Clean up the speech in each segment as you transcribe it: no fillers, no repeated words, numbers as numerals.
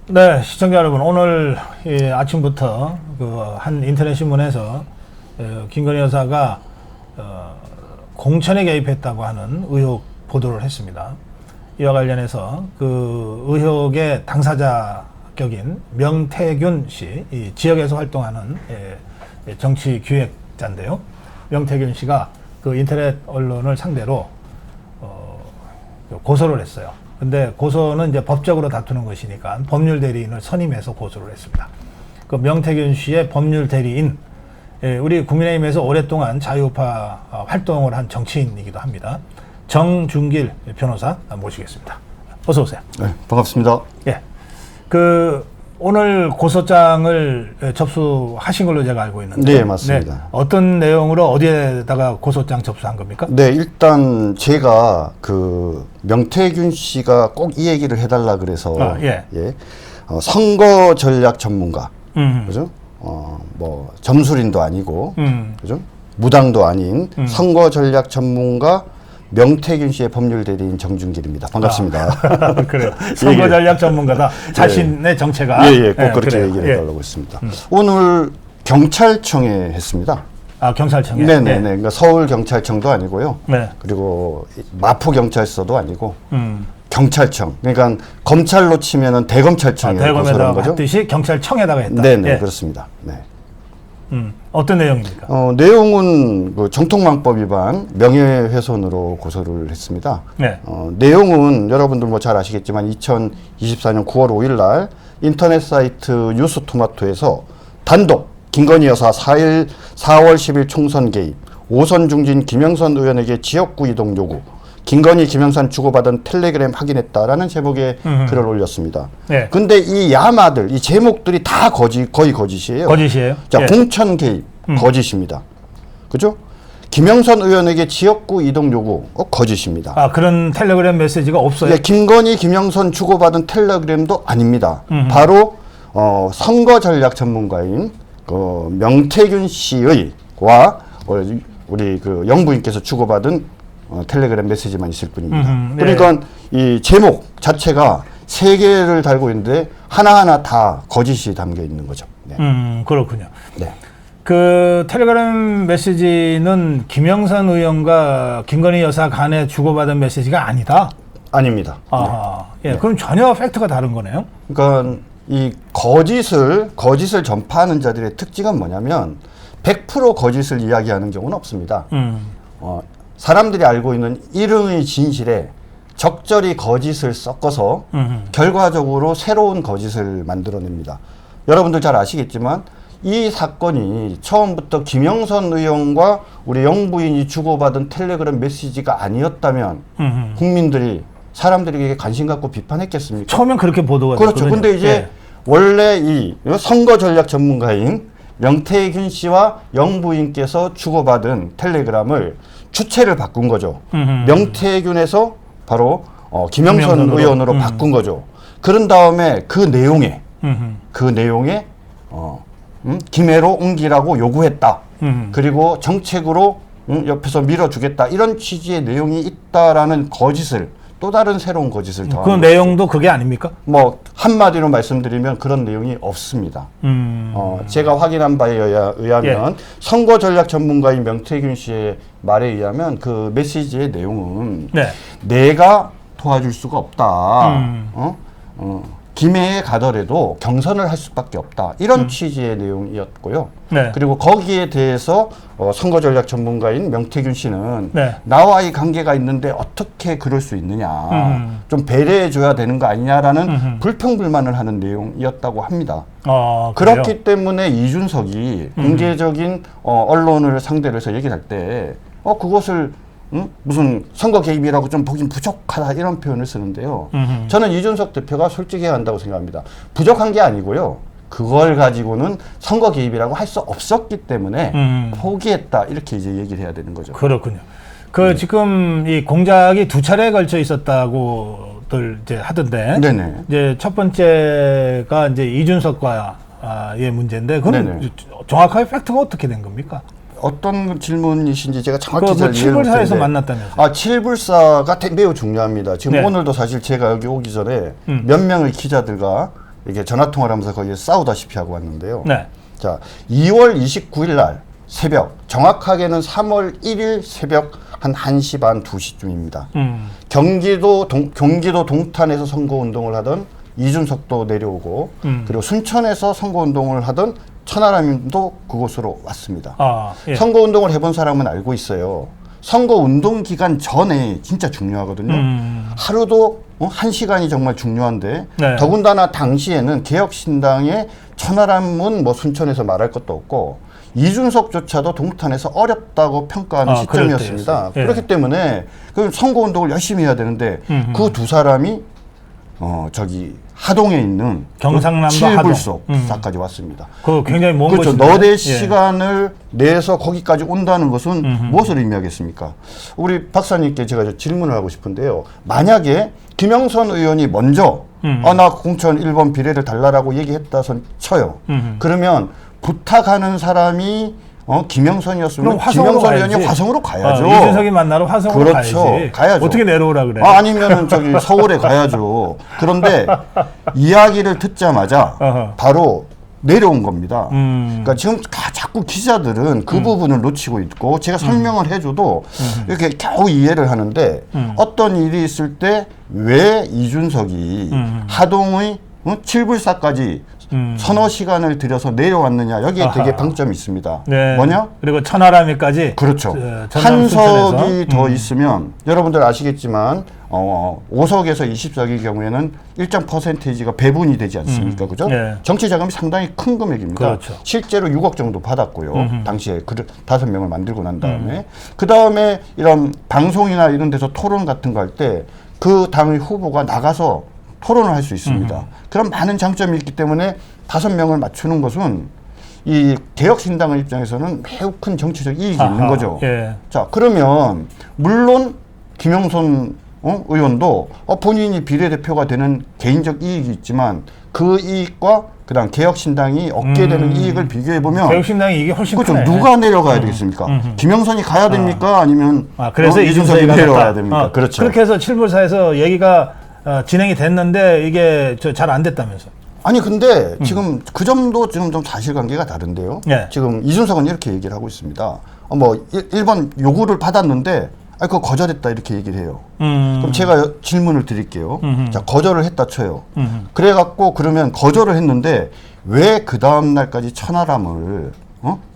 네, 시청자 여러분, 오늘 아침부터 그 한 인터넷 신문에서 김건희 여사가 공천에 개입했다고 하는 의혹 보도를 했습니다. 이와 관련해서 그 의혹의 당사자격인 명태균 씨, 이 지역에서 활동하는 정치 기획자인데요. 명태균 씨가 그 인터넷 언론을 상대로 고소를 했어요. 근데 고소는 이제 법적으로 다투는 것이니까 법률 대리인을 선임해서 고소를 했습니다. 그 명태균 씨의 법률 대리인, 우리 국민의힘에서 오랫동안 자유우파 활동을 한 정치인이기도 합니다. 정준길 변호사 모시겠습니다. 어서 오세요. 네, 반갑습니다. 예. 오늘 고소장을 접수하신 걸로 제가 알고 있는데. 네, 맞습니다. 네, 어떤 내용으로 어디에다가 고소장 접수한 겁니까? 네, 일단 제가 그 명태균 씨가 꼭 이 얘기를 해달라 그래서 선거 전략 전문가, 그죠? 뭐 점술인도 아니고, 그죠? 무당도 아닌 선거 전략 전문가 명태균 씨의 법률 대리인 정준길입니다. 반갑습니다. 그래요. 선거 전략 전문가다. 자신의 정체가. 꼭 그렇게 얘기를 해달라고 했습니다. 오늘 경찰청에 했습니다. 아, 경찰청에? 네네네. 그러니까 서울경찰청도 아니고요. 네. 그리고 마포경찰서도 아니고, 경찰청. 그러니까 검찰로 치면은 대검찰청에 고소한 거죠. 했듯이 경찰청에다가 했다. 네네, 그렇습니다. 네. 어떤 내용입니까? 내용은 그 정통망법 위반 명예훼손으로 고소를 했습니다. 네. 내용은 여러분들 뭐 잘 아시겠지만 2024년 9월 5일 날 인터넷 사이트 뉴스토마토에서 단독 김건희 여사 4월 10일 총선 개입, 5선 중진 김영선 의원에게 지역구 이동 요구, 김건희, 김영선 주고받은 텔레그램 확인했다라는 제목의 글을 올렸습니다. 네. 근데 이 야마들, 이 제목들이 다 거의 거짓이에요. 거짓이에요? 자, 예. 공천 개입, 거짓입니다. 그죠? 김영선 의원에게 지역구 이동 요구, 거짓입니다. 아, 그런 텔레그램 메시지가 없어요? 네, 김건희, 김영선 주고받은 텔레그램도 아닙니다. 바로 선거 전략 전문가인 명태균 씨와 우리 그 영부인께서 주고받은 텔레그램 메시지만 있을 뿐입니다. 네. 그러니까 이 제목 자체가 3개를 달고 있는데 하나하나 다 거짓이 담겨 있는 거죠. 네. 그렇군요. 네. 그 텔레그램 메시지는 김영선 의원과 김건희 여사 간에 주고받은 메시지가 아니다? 아닙니다. 아, 네. 예. 네. 그럼 전혀 팩트가 다른 거네요? 그러니까 이 거짓을 전파하는 자들의 특징은 뭐냐면 100% 거짓을 이야기하는 경우는 없습니다. 사람들이 알고 있는 일응의 진실에 적절히 거짓을 섞어서 결과적으로 새로운 거짓을 만들어냅니다. 여러분들 잘 아시겠지만 이 사건이 처음부터 김영선 의원과 우리 영부인이 주고받은 텔레그램 메시지가 아니었다면 사람들에게 관심 갖고 비판했겠습니까? 처음엔 그렇게 보도가 그렇죠. 됐거든요. 근데 이제 원래 이 선거 전략 전문가인 명태균 씨와 영부인께서 주고받은 텔레그램을 주체를 바꾼 거죠. 명태균에서 바로 김영선 의원으로 바꾼 거죠. 그런 다음에 그 내용에 김해로 옮기라고 요구했다. 그리고 정책으로 옆에서 밀어주겠다. 이런 취지의 내용이 있다라는 거짓을, 또 다른 새로운 거짓을 더한 그 내용도 그게 아닙니까? 뭐 한마디로 말씀드리면 그런 내용이 없습니다. 제가 확인한 바에 의하면 선거 전략 전문가인 명태균 씨의 말에 의하면 그 메시지의 내용은 내가 도와줄 수가 없다. 김해에 가더라도 경선을 할 수밖에 없다. 이런 취지의 내용이었고요. 그리고 거기에 대해서 선거 전략 전문가인 명태균 씨는 나와의 관계가 있는데 어떻게 그럴 수 있느냐. 좀 배려해 줘야 되는 거 아니냐라는 불평불만을 하는 내용이었다고 합니다. 그렇기 때문에 이준석이 공개적인 언론을 상대로 해서 얘기를 할 때 그것을 무슨 선거 개입이라고 좀 보긴 부족하다 이런 표현을 쓰는데요. 저는 이준석 대표가 솔직해야 한다고 생각합니다. 부족한 게 아니고요. 그걸 가지고는 선거 개입이라고 할 수 없었기 때문에 포기했다 이렇게 이제 얘기를 해야 되는 거죠. 그렇군요. 지금 이 공작이 2차례에 걸쳐 있었다고들 이제 하던데. 네네. 이제 첫 번째가 이제 이준석과의 문제인데, 그건 정확하게 팩트가 어떻게 된 겁니까? 어떤 질문이신지 제가 정확히 잘 이해를 칠불사에서 만났다면서요? 칠불사가 매우 중요합니다. 지금 오늘도 사실 제가 여기 오기 전에 몇 명의 기자들과 이게 전화 통화를 하면서 거의 싸우다시피 하고 왔는데요. 네. 자, 2월 29일 날 새벽, 정확하게는 3월 1일 새벽 한 1시 반, 2시쯤입니다. 경기도 동탄에서 선거운동을 하던 이준석도 내려오고 그리고 순천에서 선거운동을 하던 천하람도 그곳으로 왔습니다. 예. 선거운동을 해본 사람은 알고 있어요. 선거운동 기간 전에 진짜 중요하거든요. 하루도 1시간이 정말 중요한데 네. 더군다나 당시에는 개혁신당의 천하람은 뭐 순천에서 말할 것도 없고 이준석조차도 동탄에서 어렵다고 평가하는 시점이었습니다. 예. 그렇기 때문에 그 선거운동을 열심히 해야 되는데 그 두 사람이 저기 하동에 있는 경상남도 칠불석사까지 왔습니다. 그 굉장히 먼 그렇죠. 곳인데. 너대 시간을 내서 거기까지 온다는 것은 무엇을 의미하겠습니까? 우리 박사님께 제가 질문을 하고 싶은데요. 만약에 김영선 의원이 먼저 나 공천 1번 비례를 달라라고 얘기했다 쳐요. 그러면 부탁하는 사람이 김영선이었으면 김영선 의원이 화성으로 가야죠. 이준석이 만나러 화성으로 그렇죠. 가야지. 가야죠. 어떻게 내려오라 그래? 아니면은 저기 서울에 가야죠. 그런데 이야기를 듣자마자 바로 내려온 겁니다. 그러니까 지금 자꾸 기자들은 그 부분을 놓치고 있고 제가 설명을 해줘도 이렇게 겨우 이해를 하는데 어떤 일이 있을 때 왜 이준석이 하동의 칠불사까지 서너 시간을 들여서 내려왔느냐 여기에 되게 방점이 있습니다. 네. 뭐냐? 그리고 천하람이까지 그렇죠. 전남 순천에서. 한석이 더 있으면 여러분들 아시겠지만 5석에서 20석의 경우에는 일정 퍼센테이지가 배분이 되지 않습니까? 그죠? 네. 정치 자금이 상당히 큰 금액입니다. 그렇죠. 실제로 6억 정도 받았고요. 당시에 5명을 만들고 난 다음에 그 다음에 이런 방송이나 이런 데서 토론 같은 거 할 때 그 당의 후보가 나가서 토론을 할 수 있습니다. 그런 많은 장점이 있기 때문에 5명을 맞추는 것은 이 개혁신당의 입장에서는 매우 큰 정치적 이익이 있는 거죠. 예. 자, 그러면 물론 김영선 의원도 본인이 비례대표가 되는 개인적 이익이 있지만 그 이익과 그다음 개혁신당이 얻게 되는 이익을 비교해보면 개혁신당이 이게 훨씬 그렇죠. 크네. 누가 내려가야 되겠습니까? 김영선이 가야 됩니까? 아니면 그래서 이준석이 이준석이 내려가야 됩니까? 그렇죠. 그렇게 해서 칠불사에서 얘기가 진행이 됐는데 이게 잘 안 됐다면서. 아니 근데 지금 그 점도 지금 좀 사실관계가 다른데요. 네. 지금 이준석은 이렇게 얘기를 하고 있습니다. 뭐 1번 요구를 받았는데 그거 거절했다 이렇게 얘기를 해요. 그럼 제가 질문을 드릴게요. 자, 거절을 했다 쳐요. 그래갖고 그러면 거절을 했는데 왜 그 다음 날까지 천하람을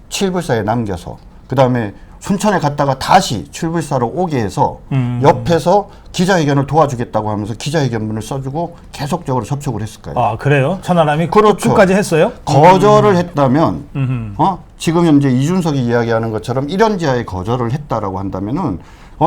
칠불사에 남겨서 그 다음에 순천에 갔다가 다시 칠불사로 오게 해서 옆에서 기자회견을 도와주겠다고 하면서 기자회견문을 써주고 계속적으로 접촉을 했을까요? 그래요? 천하람이 그렇죠. 끝까지 했어요? 거절을 했다면 지금 현재 이준석이 이야기하는 것처럼 일연지하에 거절을 했다라고 한다면은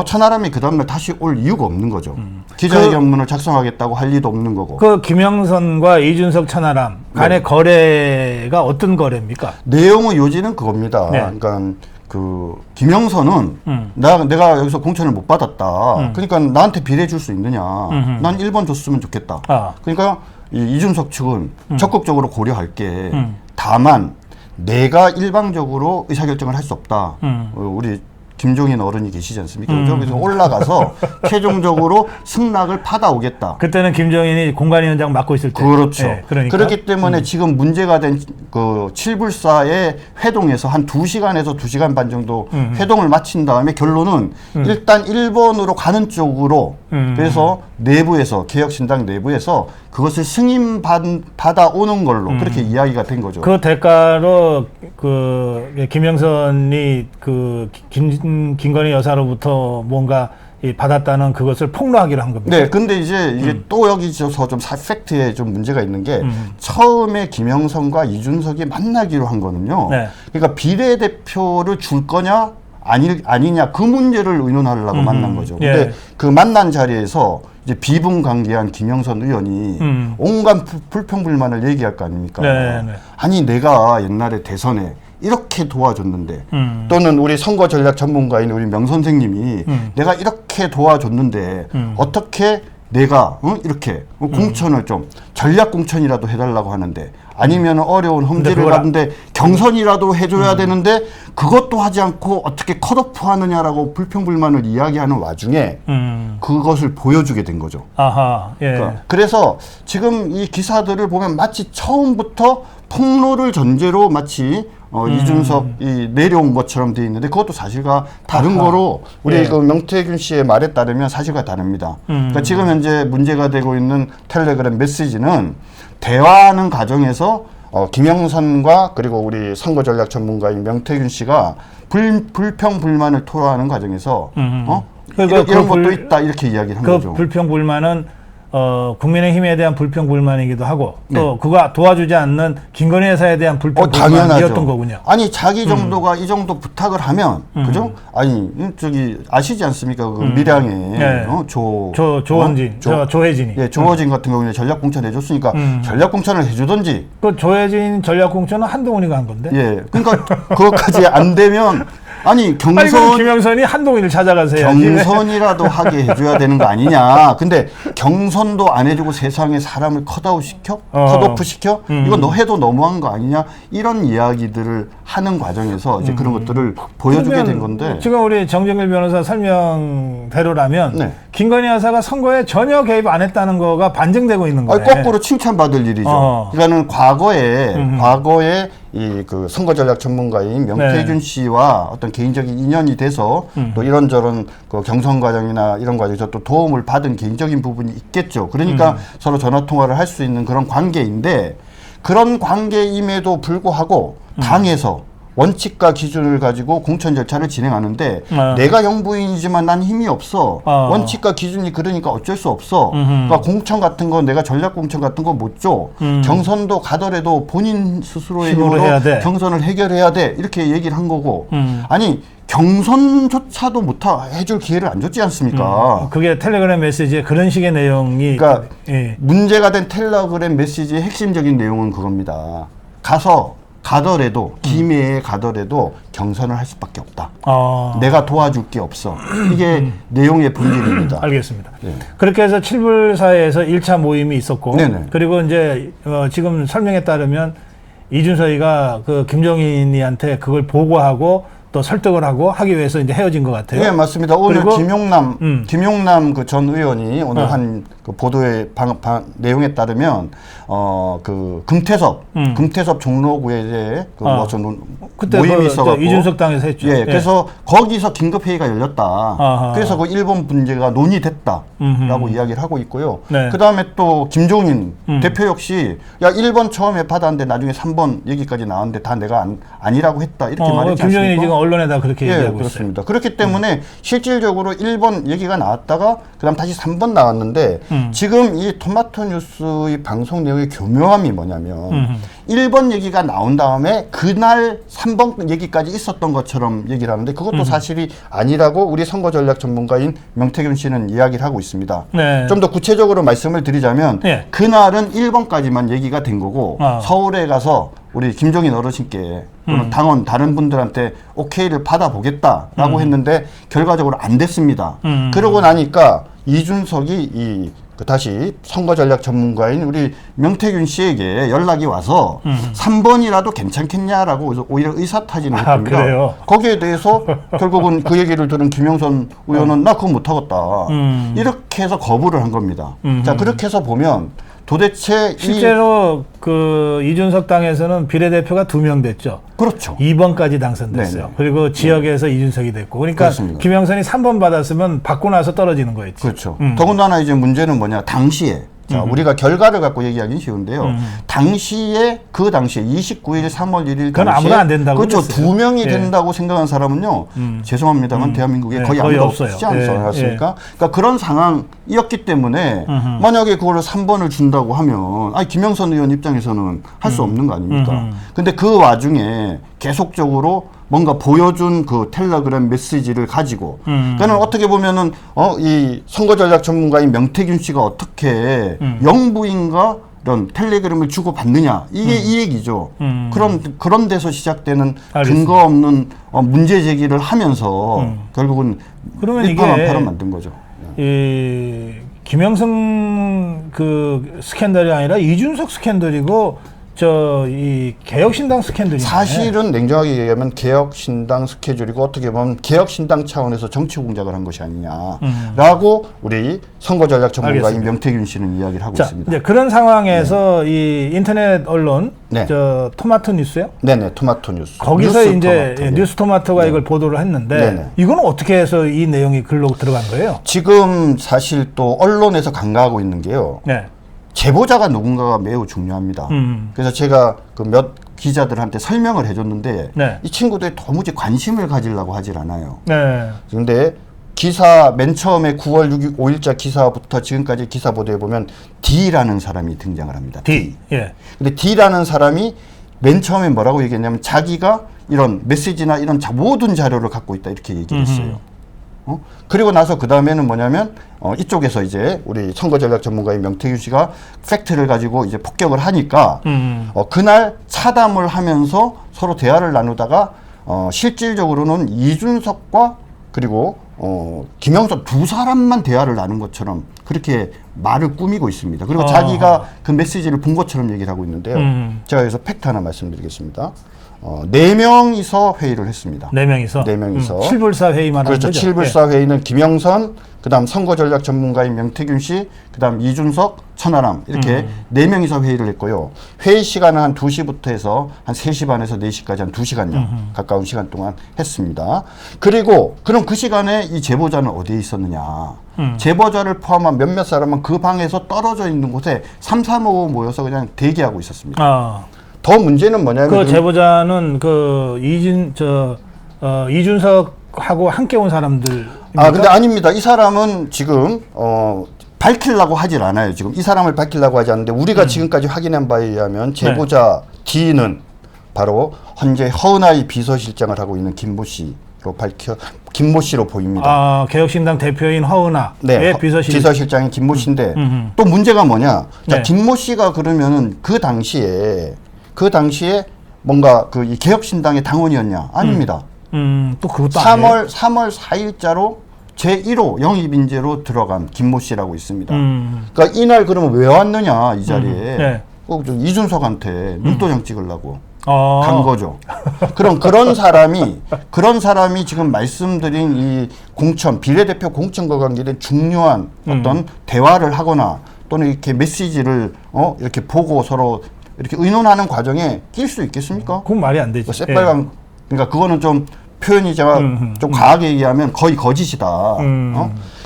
천하람이 그 다음날 다시 올 이유가 없는 거죠. 기자회견문을 작성하겠다고 할 리도 없는 거고. 그 김영선과 이준석 천하람 간의 네. 거래가 어떤 거래입니까? 내용의 요지는 그겁니다. 네. 그러니까 그 김영선은 내가 여기서 공천을 못 받았다. 그러니까 나한테 비례 줄 수 있느냐. 난 1번 줬으면 좋겠다. 그러니까 이준석 측은 적극적으로 고려할게. 다만 내가 일방적으로 의사결정을 할 수 없다. 우리 김종인 어른이 계시지 않습니까? 저기서 올라가서 최종적으로 승낙을 받아오겠다. 그때는 김정인이 공관위원장 맡고 있을 때. 그렇죠. 네, 그러니까. 그렇기 때문에 지금 문제가 된 그 칠불사의 회동에서 한 2시간에서 2시간 반 정도 회동을 마친 다음에 결론은 일단 1번으로 가는 쪽으로 그래서 내부에서 개혁신당 내부에서 그것을 승인받아 오는 걸로 그렇게 이야기가 된 거죠. 그 대가로 그 김영선이 그 김건희 여사로부터 뭔가 받았다는 그것을 폭로하기로 한 겁니다. 네, 근데 이게 또 여기서 좀 팩트에 좀 문제가 있는 게 처음에 김영선과 이준석이 만나기로 한 거는요. 네. 그러니까 비례대표를 줄 거냐 아니냐 그 문제를 의논하려고 만난 거죠. 근데 예. 그 만난 자리에서 이제 비분관계한 김영선 의원이 온갖 불평불만을 얘기할 거 아닙니까? 네, 네. 아니 내가 옛날에 대선에 이렇게 도와줬는데 또는 우리 선거 전략 전문가인 우리 명 선생님이 내가 이렇게 도와줬는데 어떻게 내가 이렇게 공천을 좀 전략 공천이라도 해달라고 하는데 아니면 어려운 험지를 가는데 경선이라도 해줘야 되는데 그것도 하지 않고 어떻게 컷오프하느냐라고 불평불만을 이야기하는 와중에 그것을 보여주게 된 거죠. 아하, 예. 그래서 지금 이 기사들을 보면 마치 처음부터 폭로를 전제로 마치 이준석 이 내려온 것처럼 돼 있는데 그것도 사실과 다른 거로 우리 예. 그 명태균 씨의 말에 따르면 사실과 다릅니다. 그러니까 지금 현재 문제가 되고 있는 텔레그램 메시지는 대화하는 과정에서 김영선과 그리고 우리 선거전략 전문가인 명태균 씨가 불평불만을 토로하는 과정에서 이런 것도 있다 이렇게 이야기를 한 거죠. 그 불평불만은 국민의힘에 대한 불평불만이기도 하고 또 그가 도와주지 않는 김건희 여사에 대한 불평불만이었던 거군요. 아니 자기 정도가 이 정도 부탁을 하면 그죠? 아니 저기 아시지 않습니까? 그 밀양에 네. 조원진, 조혜진이. 예, 조혜진 같은 경우에 전략 공천 해줬으니까 전략 공천을 해주든지. 그 조혜진 전략 공천은 한동훈이가 한 건데. 예, 그러니까 그것까지 안 되면. 아니 경선 김영선이 한동훈을 찾아가서 해야지. 경선이라도 하게 해줘야 되는 거 아니냐. 근데 경선도 안 해주고 세상에 사람을 컷아웃 시켜, 컷오프 시켜. 이거 너 해도 너무한 거 아니냐. 이런 이야기들을 하는 과정에서 이제 그런 것들을 보여주게 된 건데. 지금 우리 정정일 변호사 설명대로라면 네. 김건희 여사가 선거에 전혀 개입 안 했다는 거가 반증되고 있는 거예요. 거꾸로 칭찬받을 일이죠. 그러니까는 과거에 이 그 선거 전략 전문가인 명태균 씨와 어떤 개인적인 인연이 돼서 또 이런저런 그 경선 과정이나 이런 과정에서 또 도움을 받은 개인적인 부분이 있겠죠. 그러니까 서로 전화 통화를 할 수 있는 그런 관계인데 그런 관계임에도 불구하고 당에서 원칙과 기준을 가지고 공천 절차를 진행하는데 내가 영부인이지만 난 힘이 없어. 원칙과 기준이 그러니까 어쩔 수 없어. 그러니까 공천 같은 거 내가 전략 공천 같은 거 못 줘. 경선도 가더라도 본인 스스로의 힘으로 경선을 해결해야 돼. 이렇게 얘기를 한 거고. 아니 경선조차도 못 해줄 기회를 안 줬지 않습니까? 그게 텔레그램 메시지에 그런 식의 내용이 그러니까 문제가 된 텔레그램 메시지의 핵심적인 내용은 그겁니다. 가더라도 기매에 가더라도 경선을 할 수밖에 없다. 내가 도와줄 게 없어. 이게 내용의 본질입니다. 알겠습니다. 네. 그렇게 해서 칠불사에서 1차 모임이 있었고 네네. 그리고 이제 지금 설명에 따르면 이준석이가 그 김종인이한테 그걸 보고하고 또 설득을 하고 하기 위해서 이제 헤어진 것 같아요. 네, 맞습니다. 오늘 김용남 그 전 의원이 오늘 한 그 보도의 내용에 따르면 그 금태섭 종로구에 이제 그 그때 모임이 있어갖고 이준석 당에서 했죠. 예, 그래서 거기서 긴급 회의가 열렸다. 그래서 그 일본 문제가 논의됐다라고 이야기를 하고 있고요. 네. 그 다음에 또 김종인 대표 역시 야 1번 처음에 받았는데 나중에 3번 얘기까지 나왔는데 다 내가 아니라고 했다 이렇게 말했지 않습니까? 김종인이 지금 언론에다 그렇게 얘기하고 그렇습니다. 있어요. 그렇기 때문에 실질적으로 1번 얘기가 나왔다가 그다음 다시 3번 나왔는데 지금 이 토마토 뉴스의 방송 내용의 교묘함이 뭐냐면 1번 얘기가 나온 다음에 그날 3번 얘기까지 있었던 것처럼 얘기를 하는데 그것도 사실이 아니라고 우리 선거 전략 전문가인 명태균 씨는 이야기를 하고 있습니다. 네. 좀 더 구체적으로 말씀을 드리자면 그날은 1번까지만 얘기가 된 거고 서울에 가서 우리 김종인 어르신께 또는 당원 다른 분들한테 오케이를 받아보겠다라고 했는데 결과적으로 안 됐습니다. 그러고 나니까 이준석이 다시 선거 전략 전문가인 우리 명태균 씨에게 연락이 와서 3번이라도 괜찮겠냐라고 오히려 의사타진을 했습니다. 그래요? 거기에 대해서 결국은 그 얘기를 들은 김영선 의원은 나 그거 못하겠다. 이렇게 해서 거부를 한 겁니다. 자, 그렇게 해서 보면 도대체 실제로 그 이준석 당에서는 비례대표가 2명 됐죠. 그렇죠. 2번까지 당선됐어요. 네네. 그리고 지역에서 이준석이 됐고. 그러니까 그렇습니다. 김영선이 3번 받았으면 받고 나서 떨어지는 거였지. 그렇죠. 더군다나 이제 문제는 뭐냐. 당시에 자, 우리가 결과를 갖고 얘기하기는 쉬운데요. 당시에 29일 3월 1일 그건 아무도 안 된다고 그렇죠. 그랬어요. 2명이 된다고 생각한 사람은요. 죄송합니다만 대한민국에 거의 아무도 없지 않습니까? 그러니까 그런 상황이었기 때문에 만약에 그걸 3번을 준다고 하면 아니 김영선 의원 입장에서는 할 수 없는 거 아닙니까? 근데 그 와중에 계속적으로 뭔가 보여준 그 텔레그램 메시지를 가지고 그러니까 어떻게 보면은 이 선거 전략 전문가인 명태균 씨가 어떻게 영부인과 이런 텔레그램을 주고 받느냐 이게 이 얘기죠. 그런 데서 시작되는 근거 없는 문제 제기를 하면서 결국은 일파만파를 만든 거죠. 이 김영선 그 스캔들이 아니라 이준석 스캔들이고 이 개혁신당 스캔들이 사실은 냉정하게 얘기하면 개혁신당 스케줄이고 어떻게 보면 개혁신당 차원에서 정치 공작을 한 것이 아니냐라고 우리 선거전략 전문가인 알겠습니다. 명태균 씨는 이야기를 하고 있습니다. 이제 그런 상황에서 이 인터넷 언론 네. 토마토 뉴스요? 네네, 토마토 뉴스. 거기서 뉴스 이제 토마토, 뉴스 토마토가 네. 이걸 보도를 했는데 네네. 이거는 어떻게 해서 이 내용이 글로 들어간 거예요? 지금 사실 또 언론에서 간과하고 있는 게요. 네. 제보자가 누군가가 매우 중요합니다. 그래서 제가 그 몇 기자들한테 설명을 해줬는데 네. 이 친구들이 도무지 관심을 가지려고 하질 않아요. 네. 그런데 기사 맨 처음에 9월 5일자 기사부터 지금까지 기사 보도에 보면 D라는 사람이 등장을 합니다. D. 예. 근데 D라는 사람이 맨 처음에 뭐라고 얘기했냐면 자기가 이런 메시지나 이런 모든 자료를 갖고 있다 이렇게 얘기를 했어요. 그리고 나서 그 다음에는 뭐냐면 이쪽에서 이제 우리 선거전략 전문가인 명태균 씨가 팩트를 가지고 이제 폭격을 하니까 그날 차담을 하면서 서로 대화를 나누다가 실질적으로는 이준석과 그리고 김영선 두 사람만 대화를 나눈 것처럼 그렇게 말을 꾸미고 있습니다. 그리고 자기가 그 메시지를 본 것처럼 얘기를 하고 있는데요. 제가 여기서 팩트 하나 말씀드리겠습니다. 4명이서 회의를 했습니다. 4명이서? 4명이서. 7불사 회의 말하는 그렇죠. 거죠? 7불사 회의는 김영선, 그 다음 선거전략 전문가인 명태균 씨, 그 다음 이준석, 천하람 이렇게 4명이서 회의를 했고요. 회의 시간은 한 2시부터 해서 한 3시 반에서 4시까지 한 2시간요. 가까운 시간 동안 했습니다. 그리고 그럼 그 시간에 이 제보자는 어디에 있었느냐. 제보자를 포함한 몇몇 사람은 그 방에서 떨어져 있는 곳에 3, 4모 모여서 그냥 대기하고 있었습니다. 더 문제는 뭐냐면 그 제보자는 그 이준석하고 함께 온 사람들. 근데 아닙니다. 이 사람은 지금 밝히려고 하질 않아요. 지금 이 사람을 밝히려고 하지 않는데 우리가 지금까지 확인한 바에 의하면 제보자 D는 바로 현재 허은하의 비서실장을 하고 있는 김모 씨로 보입니다. 개혁신당 대표인 허은하. 네, 비서실장인 김모 씨인데 또 문제가 뭐냐? 자, 김모 씨가 그러면은 그 당시에 뭔가 그 이 개혁신당의 당원이었냐? 아닙니다. 또 그것도 3월 4일자로 제1호 영입인재로 들어간 김모 씨라고 있습니다. 그러니까 이날 그러면 왜 왔느냐 이 자리에 네. 꼭 좀 이준석한테 눈도장 찍으려고 간 거죠. 그럼 그런 사람이 지금 말씀드린 이 비례대표 공천과 관계된 중요한 어떤 대화를 하거나 또는 이렇게 메시지를 이렇게 보고 서로 이렇게 의논하는 과정에 낄 수 있겠습니까? 그건 말이 안 되지. 새빨간 그러니까 그거는 좀 표현이 제가 좀 과하게 얘기하면 거의 거짓이다.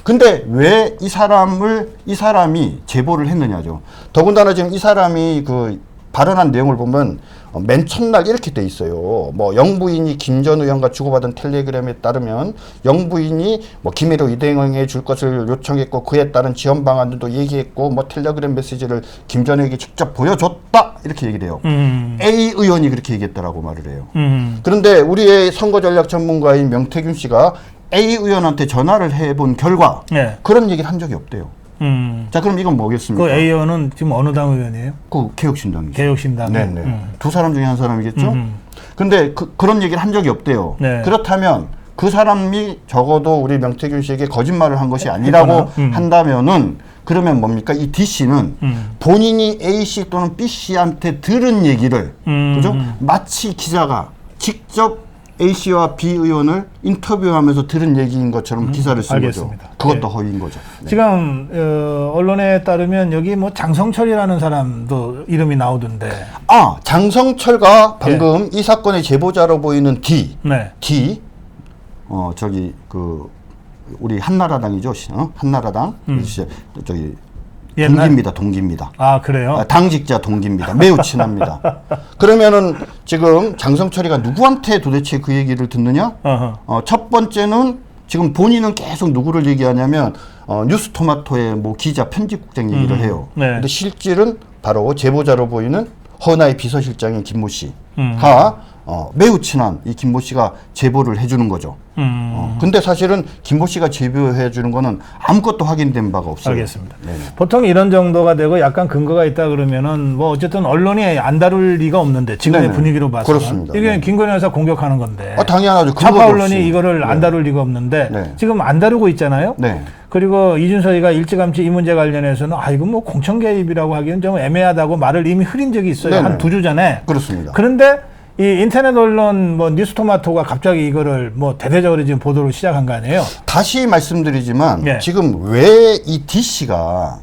근데 왜 이 사람이 제보를 했느냐죠. 더군다나 지금 이 사람이 그 발언한 내용을 보면 맨 첫날 이렇게 돼 있어요. 뭐 영부인이 김 전 의원과 주고받은 텔레그램에 따르면 영부인이 뭐 기밀로 이행해 줄 것을 요청했고 그에 따른 지원 방안도 얘기했고 뭐 텔레그램 메시지를 김 전 의원에게 직접 보여줬다 이렇게 얘기를 해요. A 의원이 그렇게 얘기했다라고 말을 해요. 그런데 우리의 선거전략 전문가인 명태균 씨가 A 의원한테 전화를 해본 결과 그런 얘기를 한 적이 없대요. 자, 그럼 이건 뭐겠습니까? 그 A 의원은 지금 어느 당 의원이에요? 그 개혁신당이죠. 개혁신당. 네네. 두 사람 중에 한 사람이겠죠? 근데 그런 얘기를 한 적이 없대요. 네. 그렇다면 그 사람이 적어도 우리 명태균 씨에게 거짓말을 한 것이 아니라고 한다면은 그러면 뭡니까? 이 D 씨는 본인이 A 씨 또는 B 씨한테 들은 얘기를 그죠? 마치 기자가 직접 A 씨와 B 의원을 인터뷰하면서 들은 얘기인 것처럼 기사를 쓴 알겠습니다. 거죠. 그것도 허위인 거죠. 네. 지금 언론에 따르면 여기 뭐 장성철이라는 사람도 이름이 나오던데. 장성철가 방금 이 사건의 제보자로 보이는 D. 네. D. 우리 한나라당이죠. 한나라당. 저기 동기입니다. 그래요? 당직자 동기입니다. 매우 친합니다. 그러면은 지금 장성철이가 누구한테 도대체 그 얘기를 듣느냐? 첫 번째는 지금 본인은 계속 누구를 얘기하냐면 뉴스토마토의 뭐 기자 편집국장 얘기를 해요. 네. 근데 실질은 바로 제보자로 보이는 허은하의 비서실장인 김모 씨가 매우 친한 이 김모 씨가 제보를 해주는 거죠. 근데 사실은 김모 씨가 제보해 주는 거는 아무것도 확인된 바가 없어요. 알겠습니다. 네네. 보통 이런 정도가 되고 약간 근거가 있다 그러면은 뭐 어쨌든 언론이 안 다룰 리가 없는데 지금의 분위기로 봐서 그렇습니다. 이게 김건희 여사 공격하는 건데. 당연하죠. 좌파 언론이 이거를 안 다룰 리가 없는데 네. 지금 안 다루고 있잖아요. 네. 그리고 이준석이가 일찌감치 이 문제 관련해서는 이거 뭐 공천 개입이라고 하기는 좀 애매하다고 말을 이미 흐린 적이 있어요. 네네. 한 2주 전에. 그렇습니다. 그런데 이 인터넷 언론 뭐 뉴스토마토가 갑자기 이거를 뭐 대대적으로 지금 보도를 시작한 거 아니에요? 다시 말씀드리지만 예. 지금 왜 이 D씨가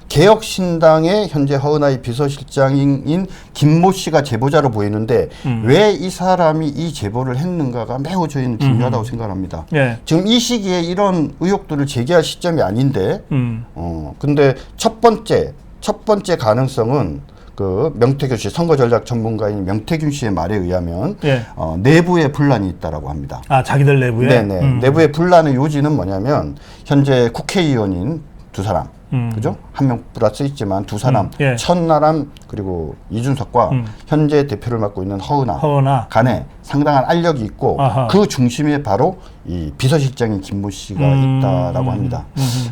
개혁신당의 현재 허은하의 비서실장인 김모 씨가 제보자로 보이는데 왜 이 사람이 이 제보를 했는가가 매우 저희는 중요하다고 생각합니다. 예. 지금 이 시기에 이런 의혹들을 제기할 시점이 아닌데, 근데 첫 번째 가능성은 그 명태균 씨, 선거 전략 전문가인 명태균 씨의 말에 의하면 예. 내부에 분란이 있다라고 합니다. 자기들 내부에? 네네. 내부의 분란의 요지는 뭐냐면 현재 국회의원인 두 사람, 그죠? 한 명 플러스 있지만 두 사람, 예. 천나람 그리고 이준석과 현재 대표를 맡고 있는 허은하 간에 상당한 알력이 있고 아하. 그 중심에 바로 이 비서실장인 김모 씨가 있다라고 합니다.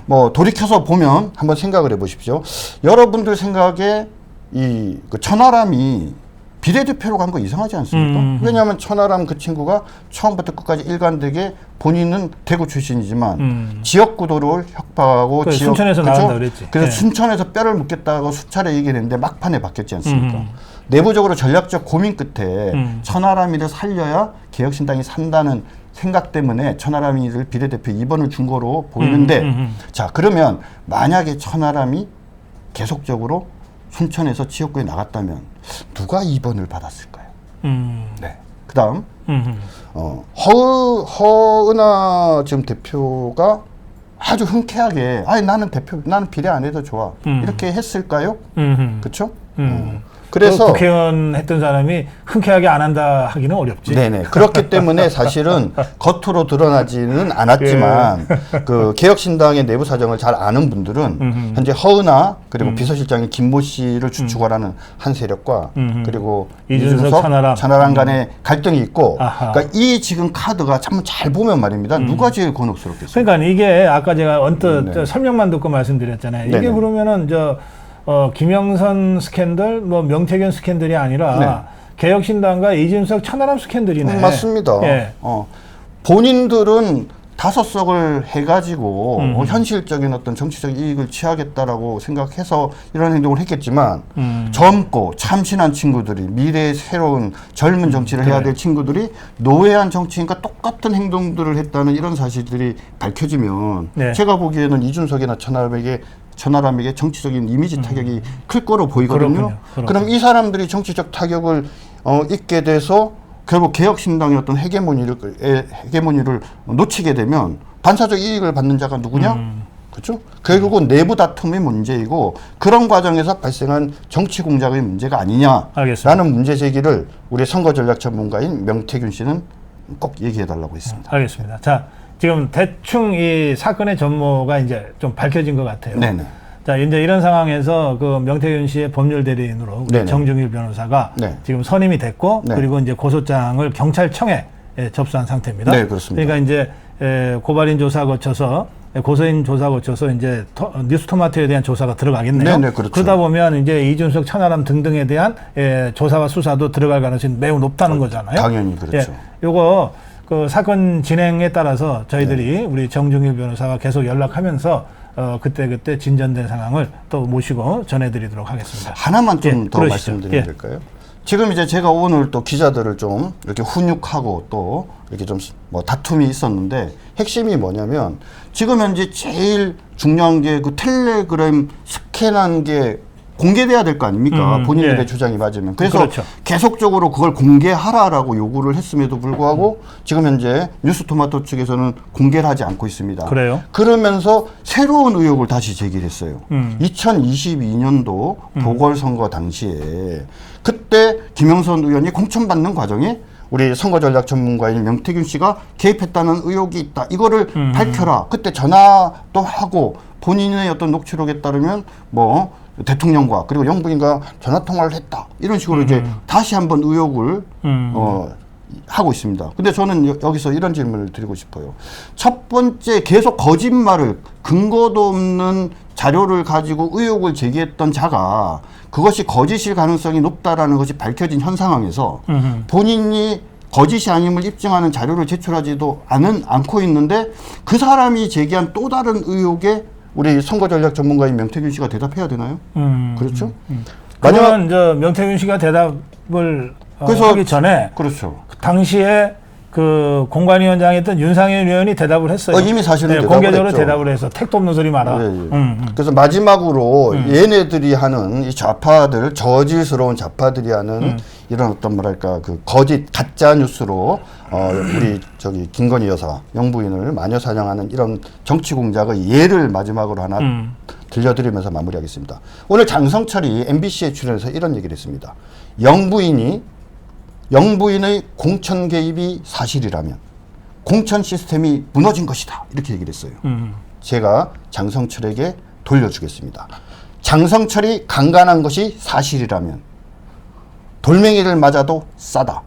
뭐 돌이켜서 보면 한번 생각을 해보십시오. 여러분들 생각에 그 천하람이 비례대표로 간 거 이상하지 않습니까? 왜냐하면 천하람 그 친구가 처음부터 끝까지 일관되게 본인은 대구 출신이지만 지역구도를 협박하고 순천에서 나간다 그랬지. 그래서 예. 순천에서 뼈를 묻겠다고 수차례 얘기를 했는데 막판에 바뀌었지 않습니까? 내부적으로 전략적 고민 끝에 천하람이를 살려야 개혁신당이 산다는 생각 때문에 천하람이를 비례대표 2번을 준 거로 보이는데 자, 그러면 만약에 천하람이 계속적으로 순천에서 지역구에 나갔다면 누가 2번을 받았을까요? 네. 그 다음, 허은하 지금 대표가 아주 흔쾌하게, 나는 비례 안 해도 좋아. 이렇게 했을까요? 그쵸? 그래서 국회의원 했던 사람이 흔쾌하게 안 한다 하기는 어렵지. 네네. 그렇기 때문에 사실은 겉으로 드러나지는 않았지만 예. 그 개혁신당의 내부 사정을 잘 아는 분들은 현재 허은하 그리고 비서실장인 김모 씨를 주축하라는 한 세력과 그리고 이준석, 천하람 간의 갈등이 있고 아하. 그러니까 이 지금 카드가 참 잘 보면 말입니다. 누가 제일 곤혹스럽겠어요? 그러니까 이게 아까 제가 언뜻 네. 설명만 듣고 말씀드렸잖아요. 이게 네네. 그러면은 김영선 스캔들, 명태균 스캔들이 아니라 네. 개혁신당과 이준석 천하람 스캔들이네. 맞습니다. 예. 본인들은 5석을 해가지고 현실적인 어떤 정치적 이익을 취하겠다라고 생각해서 이런 행동을 했겠지만 젊고 참신한 친구들이 미래의 새로운 젊은 정치를 해야 될 친구들이 노회한 정치인과 똑같은 행동들을 했다는 이런 사실들이 밝혀지면 네. 제가 보기에는 이준석이나 천하람에게 정치적인 이미지 타격이 클 거로 보이거든요. 그렇군요. 그럼 이 사람들이 정치적 타격을 입게 돼서 결국 개혁신당의 어떤 헤게모니를 놓치게 되면 반사적 이익을 받는 자가 누구냐? 그렇죠? 결국은 내부 다툼의 문제이고 그런 과정에서 발생한 정치 공작의 문제가 아니냐라는 알겠습니다. 문제 제기를 우리 선거 전략 전문가인 명태균 씨는 꼭 얘기해 달라고 했습니다. 알겠습니다. 자, 지금 대충 이 사건의 전모가 이제 좀 밝혀진 것 같아요. 네네. 자, 이제 이런 상황에서 그 명태균 씨의 법률 대리인으로 우리 네네. 정중일 변호사가 네. 지금 선임이 됐고 네. 그리고 이제 고소장을 경찰청에 접수한 상태입니다. 네, 그렇습니다. 그러니까 이제 고발인 조사 거쳐서 고소인 조사 거쳐서 이제 뉴스토마토에 대한 조사가 들어가겠네요. 네네, 그렇죠. 그러다 보면 이제 이준석, 천하람 등등에 대한 조사와 수사도 들어갈 가능성이 매우 높다는 거잖아요. 당연히 그렇죠. 요거 그 사건 진행에 따라서 저희들이 우리 정중일 변호사와 계속 연락하면서 그때 진전된 상황을 또 모시고 전해드리도록 하겠습니다. 하나만 좀 더 그러시죠. 말씀드리면 될까요? 지금 이제 제가 오늘 또 기자들을 좀 이렇게 훈육하고 또 이렇게 좀 뭐 다툼이 있었는데 핵심이 뭐냐면 지금 현재 제일 중요한 게 그 텔레그램 스캔한 게 공개돼야 될 거 아닙니까? 본인들의 예. 주장이 맞으면. 그래서 그렇죠. 계속적으로 그걸 공개하라라고 요구를 했음에도 불구하고 지금 현재 뉴스토마토 측에서는 공개를 하지 않고 있습니다. 그래요? 그러면서 새로운 의혹을 다시 제기했어요. 2022년도 보궐선거 당시에 그때 김영선 의원이 공천받는 과정에 우리 선거전략 전문가인 명태균 씨가 개입했다는 의혹이 있다. 이거를 밝혀라. 그때 전화도 하고 본인의 어떤 녹취록에 따르면 뭐 대통령과 그리고 영부인과 전화 통화를 했다. 이런 식으로 이제 다시 한번 의혹을 하고 있습니다. 근데 저는 여기서 이런 질문을 드리고 싶어요. 첫 번째 계속 거짓말을 근거도 없는 자료를 가지고 의혹을 제기했던 자가 그것이 거짓일 가능성이 높다라는 것이 밝혀진 현 상황에서 본인이 거짓이 아님을 입증하는 자료를 제출하지도 않고 있는데 그 사람이 제기한 또 다른 의혹에 우리 선거 전략 전문가인 명태균 씨가 대답해야 되나요? 그렇죠? 그러면 저 명태균 씨가 대답을 그래서 하기 전에 그렇죠. 당시에 그 공관위원장이었던 윤상현 의원이 대답을 했어요. 이미 사실은 대답을 공개적으로 했죠. 대답을 해서 택도 없는 소리 마라. 그래서 마지막으로 얘네들이 하는 이 좌파들, 저질스러운 좌파들이 하는 이런 어떤 뭐랄까 그 거짓 가짜 뉴스로 우리 저기 김건희 여사 영부인을 마녀 사냥하는 이런 정치 공작의 예를 마지막으로 하나 들려드리면서 마무리하겠습니다. 오늘 장성철이 MBC에 출연해서 이런 얘기를 했습니다. 영부인의 공천 개입이 사실이라면 공천 시스템이 무너진 것이다. 이렇게 얘기를 했어요. 제가 장성철에게 돌려주겠습니다. 장성철이 강간한 것이 사실이라면 돌멩이를 맞아도 싸다.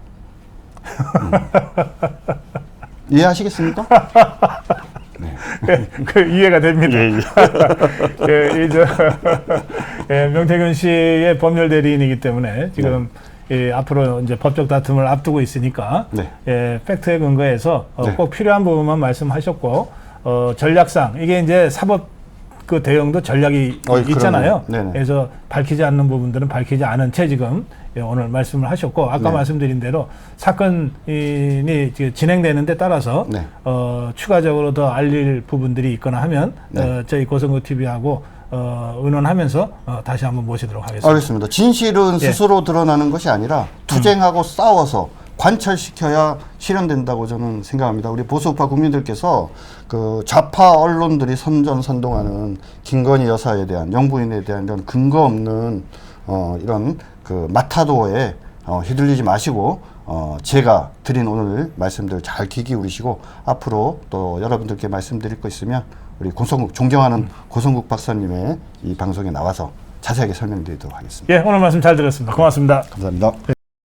이해하시겠습니까? 그 이해가 됩니다. 명태균 씨의 법률 대리인이기 때문에 지금 앞으로 이제 법적 다툼을 앞두고 있으니까 팩트에 근거해서 꼭 필요한 부분만 말씀하셨고 전략상 이게 이제 사법 그 대응도 전략이 있잖아요. 그래서 밝히지 않는 부분들은 밝히지 않은 채 지금 오늘 말씀을 하셨고 아까 말씀드린 대로 사건이 진행되는 데 따라서 추가적으로 더 알릴 부분들이 있거나 하면 저희 고성구 TV하고 의논하면서 다시 한번 모시도록 하겠습니다. 알겠습니다. 진실은 스스로 드러나는 것이 아니라 투쟁하고 싸워서 관철시켜야 실현된다고 저는 생각합니다. 우리 보수파 국민들께서 그 좌파 언론들이 선전선동하는 김건희 여사에 대한 영부인에 대한 이런 근거 없는 이런 그 마타도에 휘둘리지 마시고 제가 드린 오늘 말씀들 잘 귀 기울이시고 앞으로 또 여러분들께 말씀드릴 거 있으면 우리 고성국 존경하는 고성국 박사님의 이 방송에 나와서 자세하게 설명드리도록 하겠습니다. 오늘 말씀 잘 들었습니다. 고맙습니다. 감사합니다.